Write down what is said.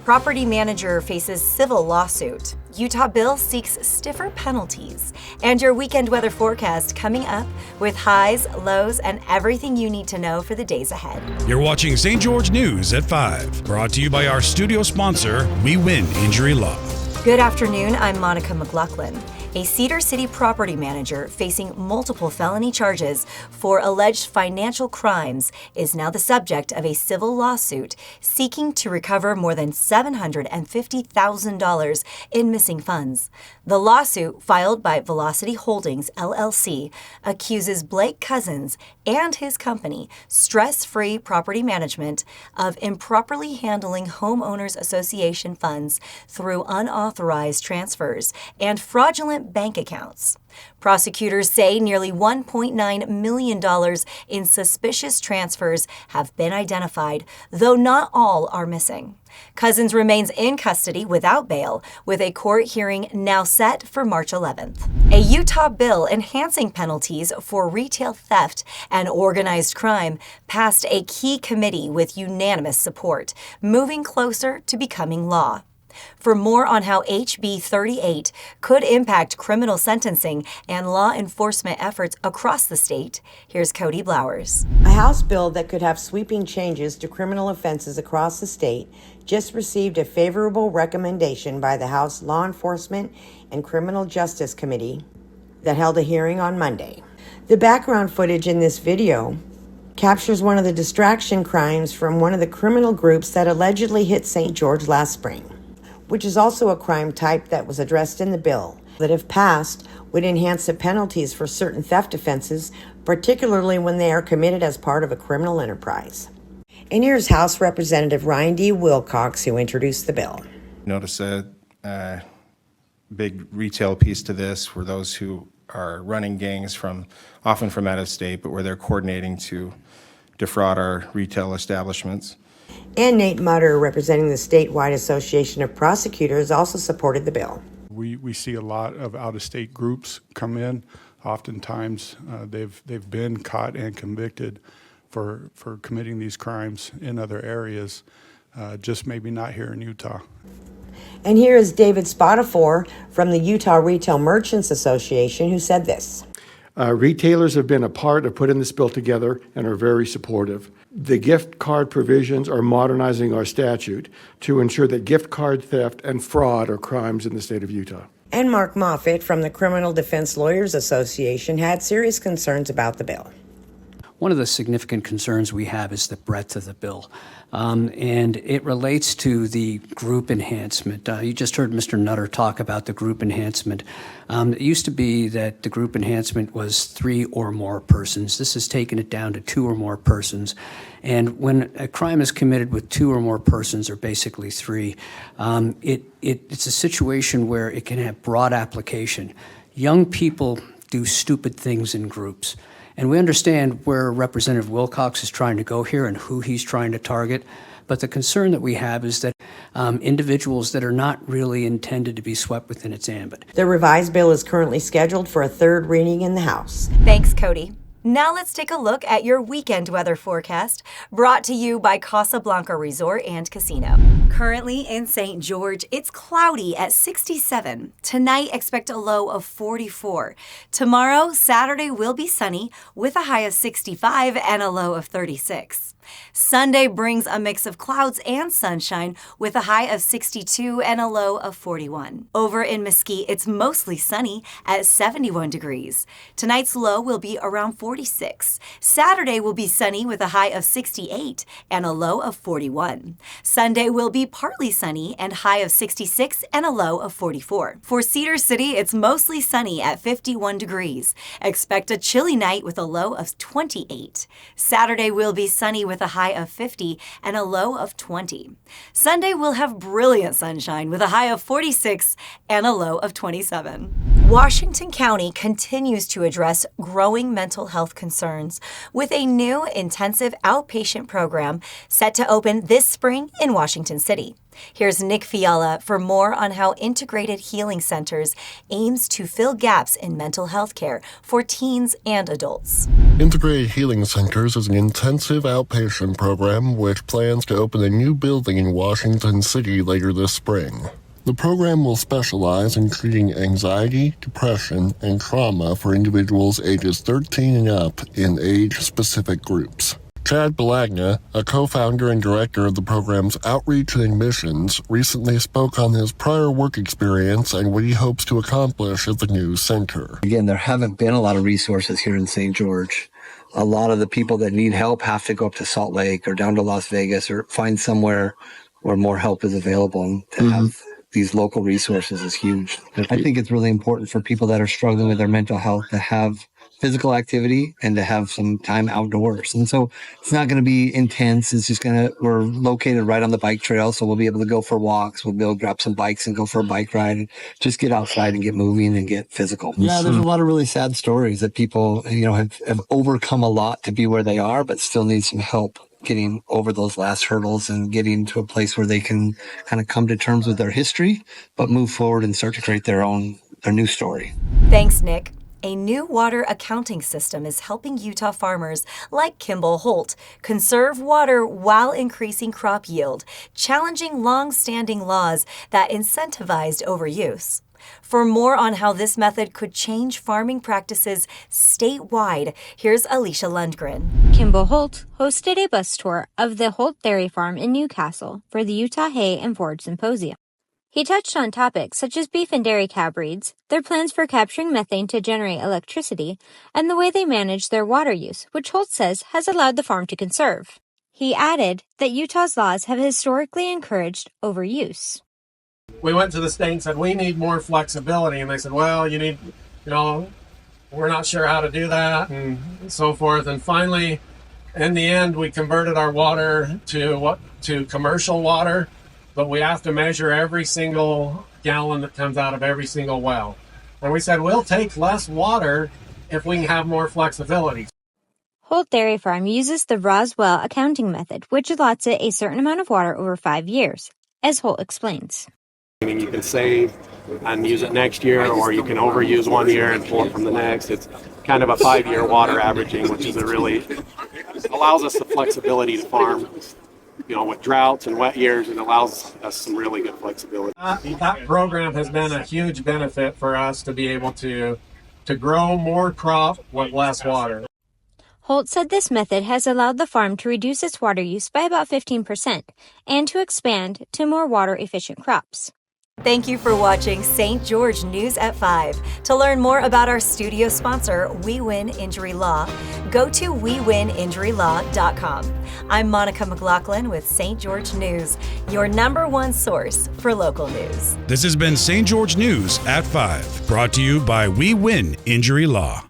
Property manager faces civil lawsuit. Utah bill seeks stiffer penalties. And your weekend weather forecast coming up with highs, lows, and everything you need to know for the days ahead. You're watching St. George News at 5, brought to you by our studio sponsor, We Win Injury Law. Good afternoon, I'm Monica McLaughlin. A Cedar City property manager facing multiple felony charges for alleged financial crimes is now the subject of a civil lawsuit seeking to recover more than $750,000 in missing funds. The lawsuit, filed by Velocity Holdings, LLC, accuses Blake Cousins and his company, Stress Free Property Management, of improperly handling homeowners association funds through unauthorized transfers and fraudulent bank accounts. Prosecutors say nearly $1.9 million in suspicious transfers have been identified, though not all are missing. Cousins remains in custody without bail, with a court hearing now set for March 11th. A Utah bill enhancing penalties for retail theft and organized crime passed a key committee with unanimous support, moving closer to becoming law. For more on how HB 38 could impact criminal sentencing and law enforcement efforts across the state, here's Cody Blowers. A House bill that could have sweeping changes to criminal offenses across the state just received a favorable recommendation by the House Law Enforcement and Criminal Justice Committee that held a hearing on Monday. The background footage in this video captures one of the distraction crimes from one of the criminal groups that allegedly hit St. George last spring, which is also a crime type that was addressed in the bill that, if passed, would enhance the penalties for certain theft offenses, particularly when they are committed as part of a criminal enterprise. And here's House Representative Ryan D. Wilcox, who introduced the bill. Notice a big retail piece to this for those who are running gangs often from out of state, but where they're coordinating to defraud our retail establishments. And Nate Mutter, representing the Statewide Association of Prosecutors, also supported the bill. We see a lot of out-of-state groups come in. Oftentimes, they've been caught and convicted for committing these crimes in other areas, just maybe not here in Utah. And here is David Spatafor from the Utah Retail Merchants Association, who said this. Retailers have been a part of putting this bill together and are very supportive. The gift card provisions are modernizing our statute to ensure that gift card theft and fraud are crimes in the state of Utah. And Mark Moffitt from the Criminal Defense Lawyers Association had serious concerns about the bill. One of the significant concerns we have is the breadth of the bill, and it relates to the group enhancement. You just heard Mr. Nutter talk about the group enhancement. It used to be that the group enhancement was 3 or more persons. This has taken it down to 2 or more persons. And when a crime is committed with 2 or more persons, or basically 3, it's a situation where it can have broad application. Young people do stupid things in groups. And we understand where Representative Wilcox is trying to go here and who he's trying to target. But the concern that we have is that individuals that are not really intended to be swept within its ambit. The revised bill is currently scheduled for a third reading in the House. Thanks, Cody. Now let's take a look at your weekend weather forecast, brought to you by Casablanca Resort and Casino. Currently in St. George, it's cloudy at 67. Tonight, expect a low of 44. Tomorrow, Saturday, will be sunny with a high of 65 and a low of 36. Sunday brings a mix of clouds and sunshine with a high of 62 and a low of 41. Over in Mesquite, it's mostly sunny at 71 degrees. Tonight's low will be around 46. Saturday will be sunny with a high of 68 and a low of 41. Sunday will be partly sunny and high of 66 and a low of 44. For Cedar City, it's mostly sunny at 51 degrees. Expect a chilly night with a low of 28. Saturday will be sunny with a high of 50 and a low of 20. Sunday will have brilliant sunshine with a high of 46 and a low of 27. Washington County continues to address growing mental health concerns with a new intensive outpatient program set to open this spring in Washington City. Here's Nick Fiala for more on how Integrated Healing Centers aims to fill gaps in mental health care for teens and adults. Integrated Healing Centers is an intensive outpatient program which plans to open a new building in Washington City later this spring. The program will specialize in treating anxiety, depression, and trauma for individuals ages 13 and up in age-specific groups. Chad Balagna, a co-founder and director of the program's outreach and admissions, recently spoke on his prior work experience and what he hopes to accomplish at the new center. Again, there haven't been a lot of resources here in St. George. A lot of the people that need help have to go up to Salt Lake or down to Las Vegas or find somewhere where more help is available. And to have these local resources is huge. I think it's really important for people that are struggling with their mental health to have physical activity and to have some time outdoors. And so it's not going to be intense. It's just we're located right on the bike trail. So we'll be able to go for walks. We'll be able to grab some bikes and go for a bike ride and just get outside and get moving and get physical. Yeah, there's a lot of really sad stories that people, have overcome a lot to be where they are, but still need some help getting over those last hurdles and getting to a place where they can kind of come to terms with their history, but move forward and start to create their new story. Thanks, Nick. A new water accounting system is helping Utah farmers like Kimball Holt conserve water while increasing crop yield, challenging long-standing laws that incentivized overuse. For more on how this method could change farming practices statewide, here's Alicia Lundgren. Kimball Holt hosted a bus tour of the Holt Dairy Farm in Newcastle for the Utah Hay and Forage Symposium. He touched on topics such as beef and dairy cow breeds, their plans for capturing methane to generate electricity, and the way they manage their water use, which Holt says has allowed the farm to conserve. He added that Utah's laws have historically encouraged overuse. We went to the state and said, we need more flexibility. And they said, well, we're not sure how to do that and so forth. And finally, in the end, we converted our water to commercial water, but we have to measure every single gallon that comes out of every single well. And we said, we'll take less water if we can have more flexibility. Holt Dairy Farm uses the Roswell accounting method, which allots it a certain amount of water over 5 years, as Holt explains. You can save and use it next year, or you can overuse 1 year and pull it from the next. It's kind of a 5-year water averaging, which is allows us the flexibility to farm. With droughts and wet years, it allows us some really good flexibility. That program has been a huge benefit for us to be able to grow more crop with less water. Holt said this method has allowed the farm to reduce its water use by about 15% and to expand to more water-efficient crops. Thank you for watching St. George News at 5. To learn more about our studio sponsor, We Win Injury Law, go to wewininjurylaw.com. I'm Monica McLaughlin with St. George News, your #1 source for local news. This has been St. George News at 5, brought to you by We Win Injury Law.